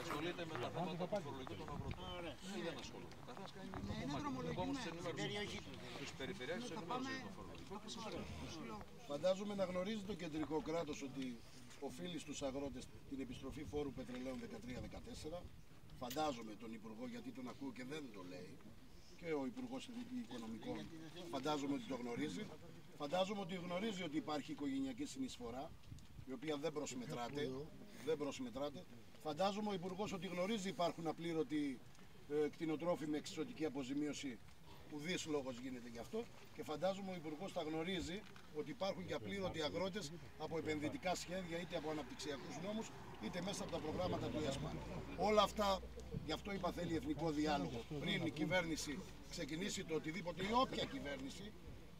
ασχολείται με τα θέματα του φορολογικού των αγροτών. Δεν ασχολείται. Ο καθένας κάνει το κομμάτι. Εγώ όμως τους περιφερειάρχες τους ενημέρωσε για το φορολογικό. Φαντάζομαι να γνωρίζει το κεντρικό κράτος ότι οφείλει στους αγρότες την επιστροφή φόρου πετρελαίου 13-14. Φαντάζομαι τον Υπουργό, γιατί τον ακούω και δεν το λέει, και ο Υπουργός Οικονομικών φαντάζομαι ότι το γνωρίζει. Φαντάζομαι ότι γνωρίζει ότι υπάρχει οικογενειακή συνεισφορά, η οποία δεν προσμετράται. Φαντάζομαι ο Υπουργός ότι γνωρίζει υπάρχουν απλήρωτοι κτηνοτρόφοι με εξισωτική αποζημίωση, που δις λόγος γίνεται γι' αυτό, και φαντάζομαι ο Υπουργός θα γνωρίζει ότι υπάρχουν και απλήρωτοι αγρότες από επενδυτικά σχέδια, είτε από αναπτυξιακούς νόμους, είτε μέσα από τα προγράμματα του ΕΣΠΑ. Όλα αυτά, γι' αυτό είπα, θέλει εθνικό διάλογο. Πριν η κυβέρνηση ξεκινήσει το οτιδήποτε, ή όποια κυβέρνηση,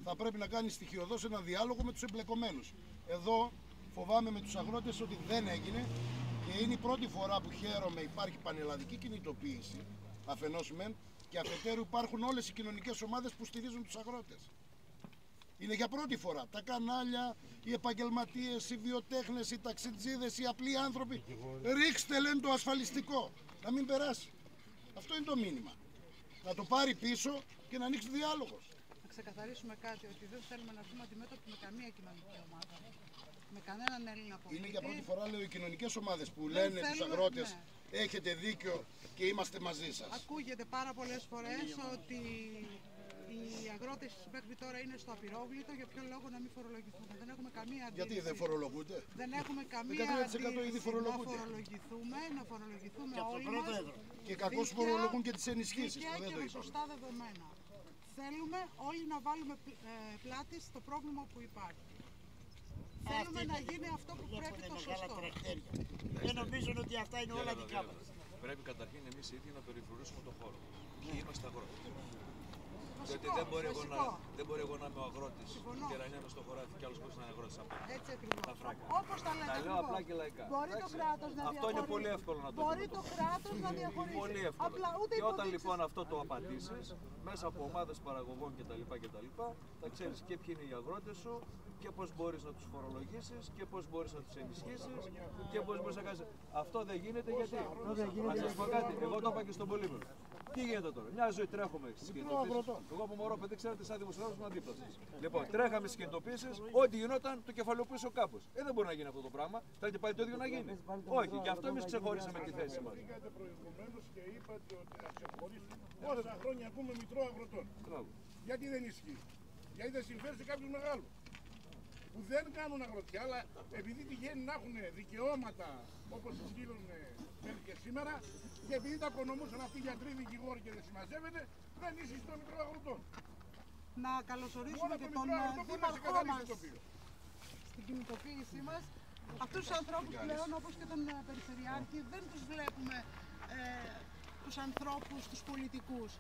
θα πρέπει να κάνει στοιχειοδός ένα διάλογο με τους εμπλεκομένους. Εδώ φοβάμαι με τους αγρότες ότι δεν έγινε, και είναι η πρώτη φορά που χαίρομαι. Υπάρχει πανελλαδική κινητοποίηση αφενός μεν, και αφετέρου υπάρχουν όλες οι κοινωνικές ομάδες που στηρίζουν τους αγρότες. Είναι για πρώτη φορά. Τα κανάλια, οι επαγγελματίες, οι βιοτέχνες, οι ταξιτζίδες, οι απλοί άνθρωποι. Ρίξτε, λένε, το ασφαλιστικό. Να μην περάσει. Αυτό είναι το μήνυμα. Να το πάρει πίσω και να ανοίξει διάλογος. Να ξεκαθαρίσουμε κάτι, ότι δεν θέλουμε να έρθουμε αντιμέτωποι με καμία κοινωνική ομάδα. Με κανέναν Έλληνα πολίτη. Είναι για πρώτη φορά, λέω, οι κοινωνικές ομάδες που λένε στους αγρότες, ναι, έχετε δίκιο και είμαστε μαζί σας. Ακούγεται πάρα πολλές φορές ότι οι αγρότες μέχρι τώρα είναι στο απειρόβλητο, για ποιο λόγο να μην φορολογηθούν. Δεν έχουμε καμία αντίρρηση. Γιατί δεν φορολογούνται? Δεν έχουμε καμία αντίρρηση να φορολογηθούμε όλοι μας. Και κακώς φορολογούν και τις ενισχύσεις. Και με σωστά δεδομένα. Θέλουμε όλοι να βάλουμε πλάτη στο πρόβλημα που υπάρχει. Θέλουμε να γίνει αυτό που πρέπει, το σωστό. Δεν νομίζουν ότι αυτά είναι όλα δικά μας. Πρέπει καταρχήν εμείς οι ίδιοι να περιφρουρήσουμε τον χώρο. Ποιοι είμαστε αγρότες. Διότι δεν μπορεί εγώ να είμαι ο αγρότης και να είμαι στο χωράφι και άλλος μπορεί να είναι αγρότης από εδώ. Έτσι ακριβώς. Όπως τα λέτε. Τα λέω απλά και λαϊκά. Μπορεί το κράτος να διαχωρίσει. Αυτό είναι πολύ εύκολο να το πει. Μπορεί το κράτος να διαχωρίσει. Πολύ εύκολο. Και όταν λοιπόν αυτό το απαντήσεις, μέσα από ομάδες παραγωγών κτλ. Θα ξέρεις και ποιοι είναι οι αγρότες σου και πώς μπορείς να τους φορολογήσεις και πώς μπορείς να τους ενισχύσεις και πώς μπορείς να κάνεις. Αυτό δεν γίνεται γιατί. Να σας πω κάτι, εγώ το είπα και στον Πολύμενο. Τι γίνεται τώρα, μια ζωή τρέχουμε στις κινητοποίησεις. Εγώ από μωρό παιδί, ξέρετε, σαν δημοσιογράφος ήμουν δίπλα σας. Λοιπόν, τρέχαμε στις κινητοποίησεις, ό,τι γινόταν το κεφαλαιοποιήσω κάπως. Δεν μπορεί να γίνει αυτό το πράγμα, θα και πάλι το ίδιο να γίνει. Όχι, γι' αυτό εμείς ξεχωρίσαμε τη θέση μας. Πήγατε προηγουμένως και είπατε ότι να ξεχωρίσουμε. Πόσα χρόνια ακούμε μητρό αγροτών. Γιατί δεν ισχύει? Γιατί δεν συμφέρει σε κάποιους μεγάλους που δεν κάνουν αγροτιά, αλλά επειδή τυχαίνει να έχουν δικαιώματα όπως ισχύουν μέχρι και σήμερα, και επειδή τα απονομούσαν αυτοί οι γιατροί, δικηγόροι και δεν συμμαζεύεται, δεν ίσχυε των μικρών αγροτών. Να καλωσορίσουμε και τον δήμαρχό μας στην κινητοποίησή μας. Αυτούς τους ανθρώπους πλέον, όπως και τον Περιφερειάρχη, δεν τους βλέπουμε τους ανθρώπους, τους πολιτικούς.